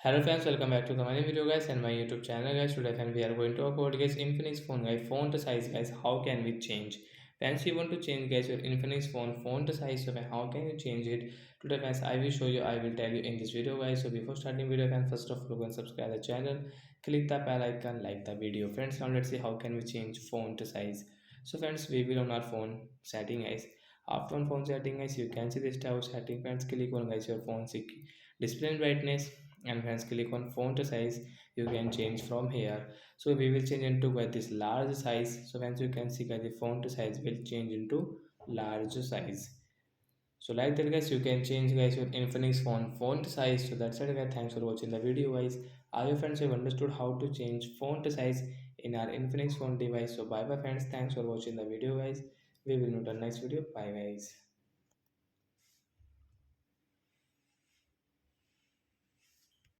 Hello friends, welcome back to the my video guys and my YouTube channel guys. Today friends, we are going to talk about guys Infinix phone guys, font size guys. How can we change? Friends, you want to change guys your Infinix phone font size. So how can you change it? Today friends, I will show you. I will tell you in this video guys. So before starting video friends, first of all, go and subscribe the channel. Click the bell icon, like the video. Friends, now let's see how can we change font size. So friends, we will on our phone setting guys. After on phone setting guys, you can see this type of setting. Friends, click on guys your phone display brightness and friends click on font size. You can change from here. So we will change into this large size. So once you can see guys the font size will change into large size. So like that guys, you can change guys your Infinix phone font size. So that's it guys, thanks for watching the video guys. I hope friends have understood how to change font size in our Infinix phone device. So bye bye friends, thanks for watching the video guys. We will meet on next video. Bye guys.